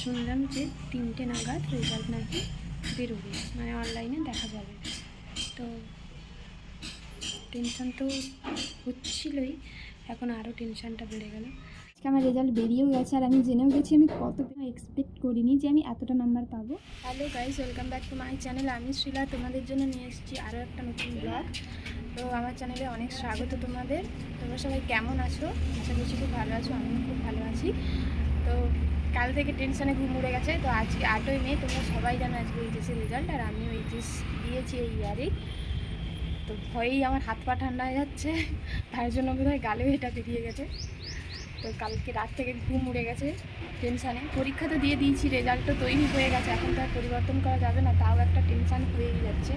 শুনলাম যে 3টে নাগাদ রেজাল্ট নাকি বেরোবে, মানে অনলাইনে দেখা যাবে। তো টেনশান তো হচ্ছিলই, এখন আরও টেনশানটা বেড়ে গেল। আজকে আমার রেজাল্ট বেরিয়েও গেছে আর আমি জেনেও গেছি আমি কতটা এক্সপেক্ট করিনি যে আমি এতটা নাম্বার পাবো। Hello guys, welcome back to my channel. আমি শ্রীলা, তোমাদের জন্য নিয়ে এসেছি আরও একটা নতুন ব্লগ। তো আমার চ্যানেলে অনেক স্বাগত তোমাদের। তোমরা সবাই কেমন আছো? আশা করছি খুব ভালো আছো, আমিও খুব ভালো আছি। তো কাল থেকে টেনশানে ঘুম উড়ে গেছে। তো আজকে 8ই মে, তোমরা সবাই জানো আজকে এইচএসের রেজাল্ট, আর আমিও এইচএস দিয়েছি এই ইয়ারেই। তো ভয়েই আমার হাত পা ঠান্ডা হয়ে যাচ্ছে, তার জন্য বোধহয় গালেও এটা বেরিয়ে গেছে। তো কালকে রাত থেকে ঘুম উড়ে গেছে টেনশানে। পরীক্ষা তো দিয়ে দিয়েছি, রেজাল্ট তো তৈরি হয়ে গেছে, এখন তো আর পরিবর্তন করা যাবে না, তাও একটা টেনশান হয়েই যাচ্ছে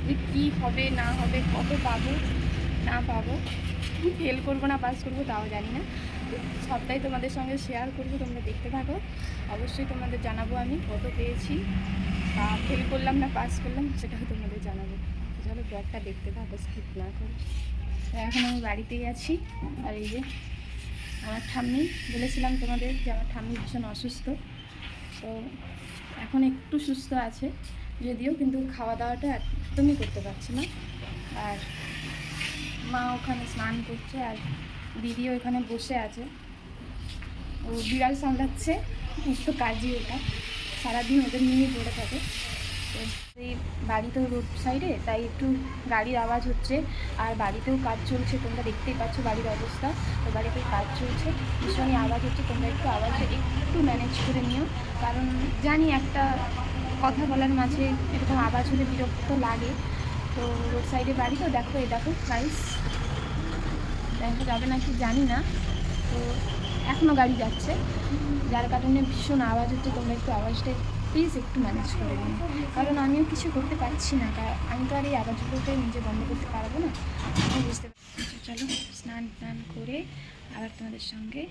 যে কী হবে না হবে, কত পাবো না পাবো, ফেল করবো না পাস করবো তাও জানি না। তো সবটাই তোমাদের সঙ্গে শেয়ার করবো, তোমরা দেখতে থাকো। অবশ্যই তোমাদের জানাবো আমি কত পেয়েছি, বা ফেল করলাম না পাস করলাম সেটাও তোমাদের জানাবো। চলো ব্লগটা দেখতে থাকো, স্কিপ না করে। এখন আমি বাড়িতেই আছি, আর এই যে আমার ঠাম্মি, বলেছিলাম তোমাদের যে আমার ঠাম্মি ভীষণ অসুস্থ। তো এখন একটু সুস্থ আছে যদিও, কিন্তু খাওয়া দাওয়াটা একদমই করতে পারছে না। আর মা ওখানে স্নান করছে, আর দিদিও ওখানে বসে আছে, ও বিড়াল সামলাচ্ছে। একটু কাজই ওটা, সারাদিন ওদের নিয়েই পড়ে থাকে। তো এই বাড়িতেও রোড সাইডে, তাই একটু গাড়ির আওয়াজ হচ্ছে, আর বাড়িতেও কাজ চলছে, তোমরা দেখতেই পাচ্ছ বাড়ির অবস্থা। তো বাড়িতেই কাজ চলছে, ভীষণই আওয়াজ হচ্ছে, তোমরা একটু আওয়াজটা একটু ম্যানেজ করে নিও, কারণ জানি একটা কথা বলার মাঝে এরকম আওয়াজ হলে বিরক্ত লাগে। তো রোড সাইডে বাড়ি, তো দেখো এই দেখো গাইস, দেখা যাবে নাকি জানি না। তো এখনও গাড়ি যাচ্ছে, যার কারণে ভীষণ আওয়াজ হচ্ছে, তোমরা একটু আওয়াজটা প্লিজ একটু ম্যানেজ করে নিন, কারণ আমিও কিছু করতে পারছি না, আমি তো আর এই আওয়াজগুলোকে নিজে বন্ধ করতে পারবো না, আমি বুঝতে পারছি। চলো স্নান টান করে আবার তোমাদের সঙ্গে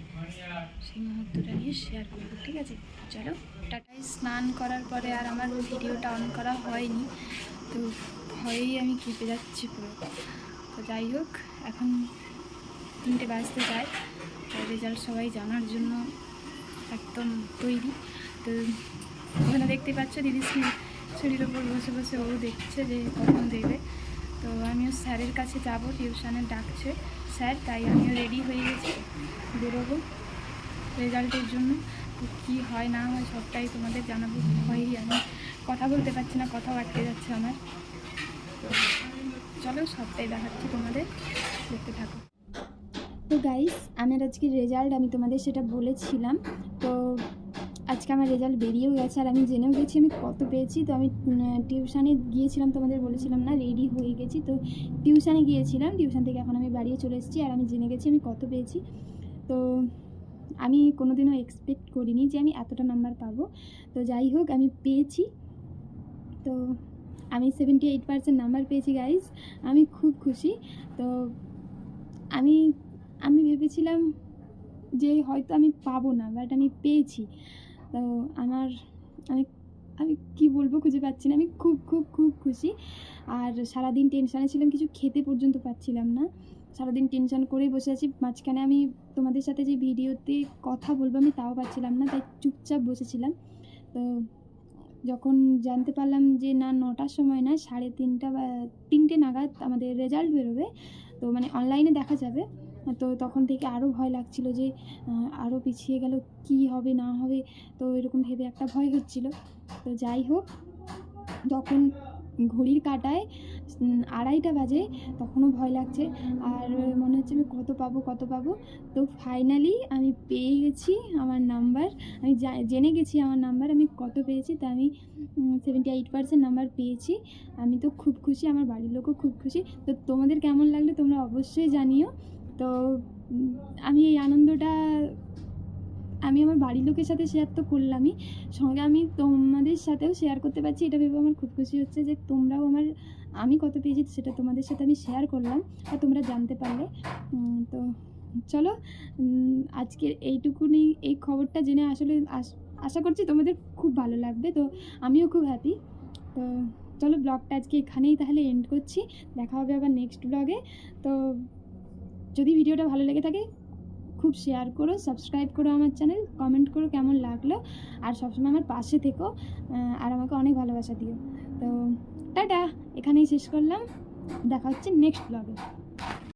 সেই মুহূর্তটা নিয়ে শেয়ার করবো, ঠিক আছে? চলো টাটাই। স্নান করার পরে আর আমার ভিডিওটা অন করা হয়নি, তো ভয়েই আমি কেঁপে যাচ্ছি পুরো। তো যাই হোক, এখন 3টে বাজতে যায়, রেজাল্ট সবাই জানার জন্য একদম তৈরি। তো ওখানে দেখতে পাচ্ছ দিদি সিঁড়ির ওপর বসে বসে ও দেখছে যে কখন দেবে। তো আমিও স্যারের কাছে যাব, টিউশনে ডাকছে স্যার, তাই আমিও রেডি হয়ে গেছি, বেরোবো রেজাল্টের জন্য। তো কী হয় না হয় সবটাই তোমাদের জানাবো। ভয়েই আমি কথা বলতে পারছি না, কথাও আটকে যাচ্ছে আমার। তো চলো সবটাই দেখাচ্ছি তোমাদের, দেখতে থাকো। তো গাইস, আমার আজকে রেজাল্ট আমি তোমাদের সেটা বলেছিলাম। তো আজকে আমার রেজাল্ট বেরিয়েও গেছে আর আমি জেনেও গেছি আমি কত পেয়েছি। তো আমি টিউশানে গিয়েছিলাম, তোমাদের বলেছিলাম না, রেডি হয়ে গেছি। তো টিউশানে গিয়েছিলাম, টিউশন থেকে এখন আমি বাড়িয়ে চলে এসেছি, আর আমি জেনে গেছি আমি কত পেয়েছি। তো আমি কোনোদিনও এক্সপেক্ট করিনি যে আমি এতটা নাম্বার পাবো। তো যাই হোক, আমি পেয়েছি। তো আমি 78% নাম্বার পেয়েছি গাইস, আমি খুব খুশি। তো আমি ভেবেছিলাম যে হয়তো আমি পাবো না, বাট আমি পেয়েছি। তো আমি আমি কী বলবো খুঁজে পাচ্ছি না, আমি খুব খুব খুব খুশি। আর সারাদিন টেনশানে ছিলাম, কিছু খেতে পর্যন্ত পাচ্ছিলাম না, সারাদিন টেনশান করেই বসে আছি। মাঝখানে আমি তোমাদের সাথে যে ভিডিওতে কথা বলবো আমি তাও পাচ্ছিলাম না, তাই চুপচাপ বসেছিলাম। তো যখন জানতে পারলাম যে না 9টার সময় না 3:30 বা 3টে নাগাদ আমাদের রেজাল্ট বেরোবে, তো মানে অনলাইনে দেখা যাবে, তো তখন থেকে আরও ভয় লাগছিল যে আরও পিছিয়ে গেল, কি হবে না হবে। তো এরকম ভেবে একটা ভয় হচ্ছিল। তো যাই হোক, যখন ঘড়ির কাঁটায় 2:30 বাজে, তখনও ভয় লাগছে, আর মনে হচ্ছে আমি কত পাবো। তো ফাইনালি আমি পেয়ে গেছি আমার নাম্বার, আমি জেনে গেছি আমার নাম্বার আমি কত পেয়েছি। তো আমি 78% নাম্বার পেয়েছি। আমি তো খুব খুশি, আমার বাড়ির লোকও খুব খুশি। তো তোমাদের কেমন লাগলো তোমরা অবশ্যই জানিও। তো আমি এই আনন্দটা আমি আমার বাড়ির লোকের সাথে শেয়ার তো করলামই, সঙ্গে আমি তোমাদের সাথেও শেয়ার করতে পারছি, এটা ভেবে আমার খুব খুশি হচ্ছে যে তোমরাও আমি কত পেয়েছি সেটা তোমাদের সাথে আমি শেয়ার করলাম আর তোমরা জানতে পারলে। তো চলো, আজকের এইটুকুনি, এই খবরটা জেনে আসলে আশা করছি তোমাদের খুব ভালো লাগবে। তো আমিও খুব হ্যাপি। তো চলো, ব্লগটা আজকে এখানেই তাহলে এন্ড করছি, দেখা হবে আবার নেক্সট ব্লগে। তো যদি ভিডিওটা ভালো লেগে থাকে খুব শেয়ার করো, সাবস্ক্রাইব করো আমার চ্যানেল, কমেন্ট করো কেমন লাগলো, আর সবসময় আমার পাশে থেকো, আর আমাকে অনেক ভালোবাসা দিও। তো টাটা, এখানেই শেষ করলাম, দেখা হচ্ছে নেক্সট ব্লগে।